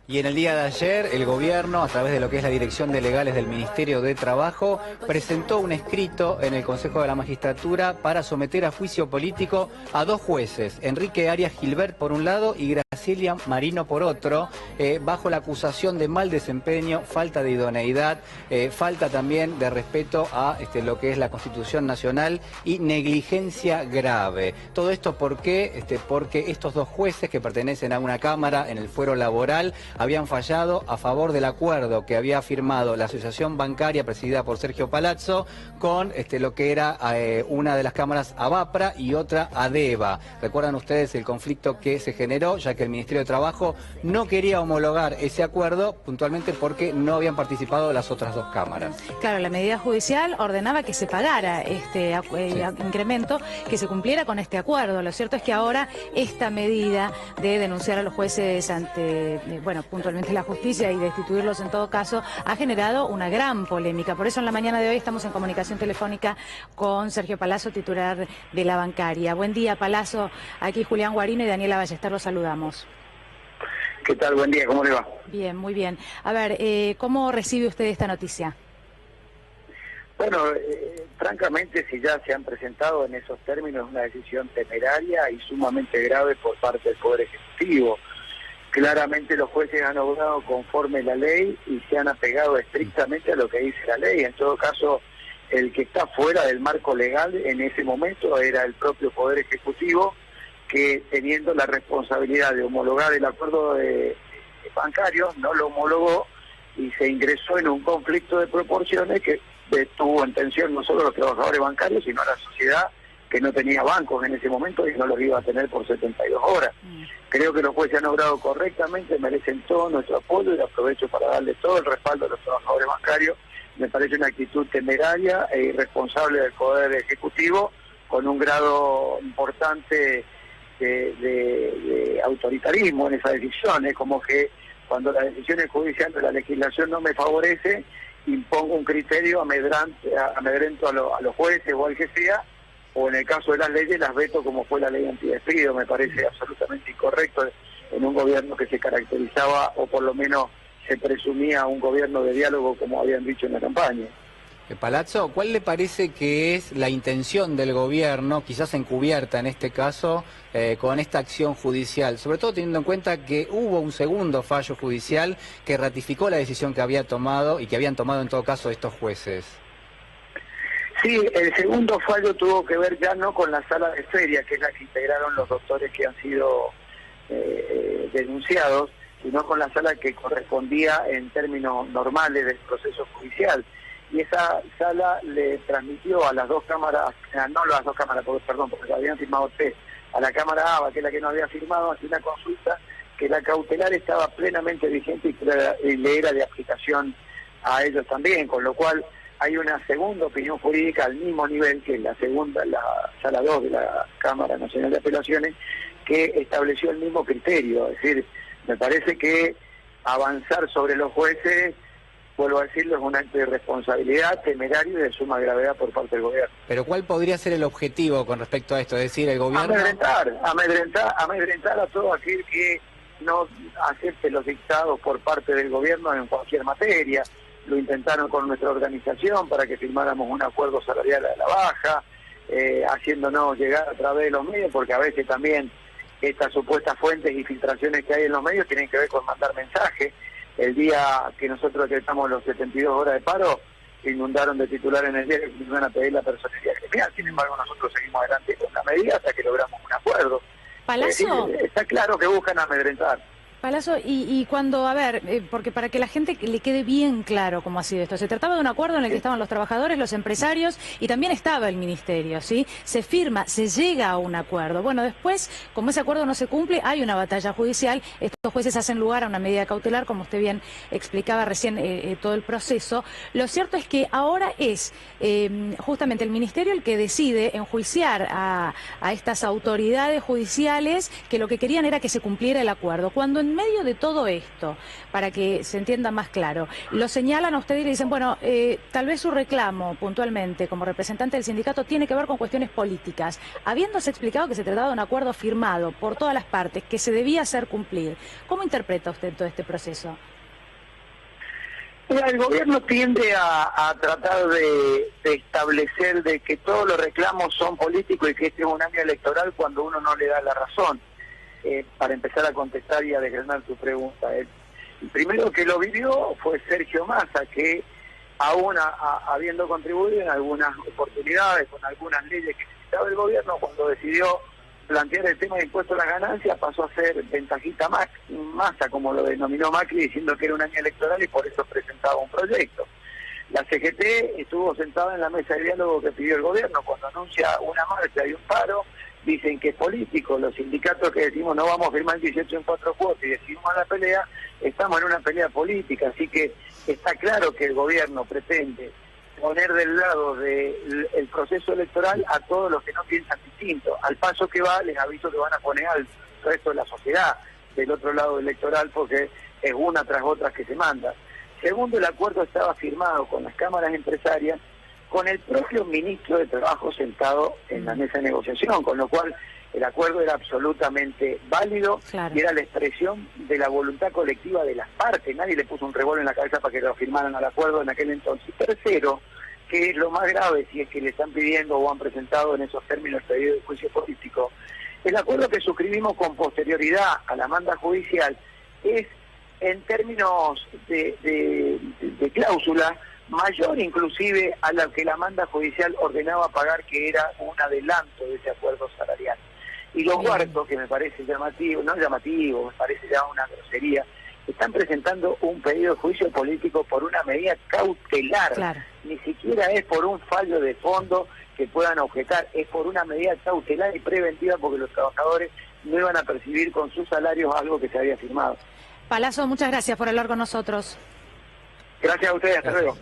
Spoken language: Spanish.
Y en el día de ayer, el gobierno, a través de lo que es la Dirección de Legales del Ministerio de Trabajo, presentó un escrito en el Consejo de la Magistratura para someter a juicio político a dos jueces, Enrique Arias Gilbert por un lado y Graciela Marino por otro, bajo la acusación de mal desempeño, falta de idoneidad, falta también de respeto a lo que es la Constitución Nacional y negligencia grave. Todo esto ¿por qué? Porque estos dos jueces que pertenecen a una cámara en el fuero laboral habían fallado a favor del acuerdo que había firmado la Asociación Bancaria presidida por Sergio Palazzo con lo que era una de las cámaras ABAPRA y otra ADEVA. Recuerdan ustedes el conflicto que se generó, ya que el Ministerio de Trabajo no quería homologar ese acuerdo puntualmente porque no habían participado las otras dos cámaras. Claro, la medida judicial ordenaba que se pagara este incremento, que se cumpliera con este acuerdo. Lo cierto es que ahora esta medida de denunciar a los jueces ante, puntualmente la justicia y destituirlos en todo caso, ha generado una gran polémica. Por eso en la mañana de hoy estamos en comunicación telefónica con Sergio Palazzo, titular de la bancaria. Buen día, Palazzo. Aquí Julián Guarino y Daniela Ballester, los saludamos. ¿Qué tal? Buen día, ¿cómo le va? Bien, muy bien. A ver, ¿cómo recibe usted esta noticia? Bueno, francamente, si ya se han presentado en esos términos una decisión temeraria y sumamente grave por parte del Poder Ejecutivo. Claramente los jueces han obrado conforme la ley y se han apegado estrictamente a lo que dice la ley. En todo caso, el que está fuera del marco legal en ese momento era el propio Poder Ejecutivo, que teniendo la responsabilidad de homologar el acuerdo de bancarios, no lo homologó y se ingresó en un conflicto de proporciones que tuvo en tensión no solo a los trabajadores bancarios, sino a la sociedad que no tenía bancos en ese momento y no los iba a tener por 72 horas. Creo que los jueces han obrado correctamente, merecen todo nuestro apoyo y aprovecho para darle todo el respaldo a los trabajadores bancarios. Me parece una actitud temeraria e irresponsable del Poder Ejecutivo con un grado importante de autoritarismo en esa decisión. Es como que cuando las decisiones judiciales de la legislación no me favorece, impongo un criterio amedrento a los jueces o al que sea, o en el caso de las leyes las veto como fue la ley antidespido. Me parece absolutamente incorrecto en un gobierno que se caracterizaba, o por lo menos se presumía un gobierno de diálogo como habían dicho en la campaña. Palazzo, ¿cuál le parece que es la intención del gobierno, quizás encubierta en este caso, con esta acción judicial? Sobre todo teniendo en cuenta que hubo un segundo fallo judicial que ratificó la decisión que había tomado y que habían tomado en todo caso estos jueces. Sí, el segundo fallo tuvo que ver ya no con la sala de feria, que es la que integraron los doctores que han sido denunciados, sino con la sala que correspondía en términos normales del proceso judicial. Y esa sala le transmitió a las dos cámaras, no las dos cámaras, porque habían firmado tres, a la Cámara ABA, que es la que no había firmado, hace una consulta que la cautelar estaba plenamente vigente y le era de aplicación a ellos también, con lo cual hay una segunda opinión jurídica al mismo nivel que la segunda, la sala 2 de la Cámara Nacional de Apelaciones, que estableció el mismo criterio. Es decir, me parece que avanzar sobre los jueces, vuelvo a decirlo, es un acto de responsabilidad temerario y de suma gravedad por parte del gobierno. Pero ¿cuál podría ser el objetivo con respecto a esto? Es decir, el gobierno... Amedrentar a todo aquel que no acepte los dictados por parte del gobierno en cualquier materia. Lo intentaron con nuestra organización para que firmáramos un acuerdo salarial a la baja, haciéndonos llegar a través de los medios, porque a veces también estas supuestas fuentes y filtraciones que hay en los medios tienen que ver con mandar mensajes. El día que nosotros decretamos los 72 horas de paro, se inundaron de titulares en el diario que nos iban a pedir la personalidad gremial. Sin embargo, nosotros seguimos adelante con la medida hasta que logramos un acuerdo. Palazzo. Está claro que buscan amedrentar. Palazzo, y cuando, porque para que la gente le quede bien claro cómo ha sido esto, se trataba de un acuerdo en el que estaban los trabajadores, los empresarios y también estaba el ministerio, ¿sí? Se firma, se llega a un acuerdo. Bueno, después, como ese acuerdo no se cumple, hay una batalla judicial, estos jueces hacen lugar a una medida cautelar, como usted bien explicaba recién todo el proceso. Lo cierto es que ahora es justamente el ministerio el que decide enjuiciar a estas autoridades judiciales que lo que querían era que se cumpliera el acuerdo, cuando en en medio de todo esto, para que se entienda más claro, lo señalan a usted y le dicen, bueno, tal vez su reclamo puntualmente como representante del sindicato tiene que ver con cuestiones políticas. Habiéndose explicado que se trataba de un acuerdo firmado por todas las partes, que se debía hacer cumplir, ¿cómo interpreta usted todo este proceso? Mira, el gobierno tiende a tratar de establecer de que todos los reclamos son políticos y que este es un año electoral cuando uno no le da la razón. Para empezar a contestar y a desgranar tu pregunta. El primero que lo vivió fue Sergio Massa, que aún habiendo contribuido en algunas oportunidades, con algunas leyes que necesitaba el gobierno, cuando decidió plantear el tema de impuesto a las ganancias, pasó a ser ventajita Massa, como lo denominó Macri, diciendo que era un año electoral y por eso presentaba un proyecto. La CGT estuvo sentada en la mesa de diálogo que pidió el gobierno. Cuando anuncia una marcha y un paro, dicen que es político. Los sindicatos que decimos no vamos a firmar el 18 en 4 cuotas y decidimos la pelea, estamos en una pelea política. Así que está claro que el gobierno pretende poner del lado del proceso electoral a todos los que no piensan distinto. Al paso que va, les aviso que van a poner al resto de la sociedad del otro lado electoral, porque es una tras otra que se manda. Segundo, el acuerdo estaba firmado con las cámaras empresarias, con el propio ministro de Trabajo sentado en la mesa de negociación, con lo cual el acuerdo era absolutamente válido. Claro. Y era la expresión de la voluntad colectiva de las partes. Nadie le puso un revólver en la cabeza para que lo firmaran al acuerdo en aquel entonces. Tercero, que es lo más grave si es que le están pidiendo o han presentado en esos términos el pedido de juicio político, el acuerdo que suscribimos con posterioridad a la manda judicial es, en términos de cláusula, mayor inclusive a la que la manda judicial ordenaba pagar, que era un adelanto de ese acuerdo salarial. Y lo cuarto, que me parece llamativo, no llamativo, me parece ya una grosería, están presentando un pedido de juicio político por una medida cautelar. Claro. Ni siquiera es por un fallo de fondo que puedan objetar, es por una medida cautelar y preventiva, porque los trabajadores no iban a percibir con sus salarios algo que se había firmado. Palazzo, muchas gracias por hablar con nosotros. Gracias a ustedes, hasta luego.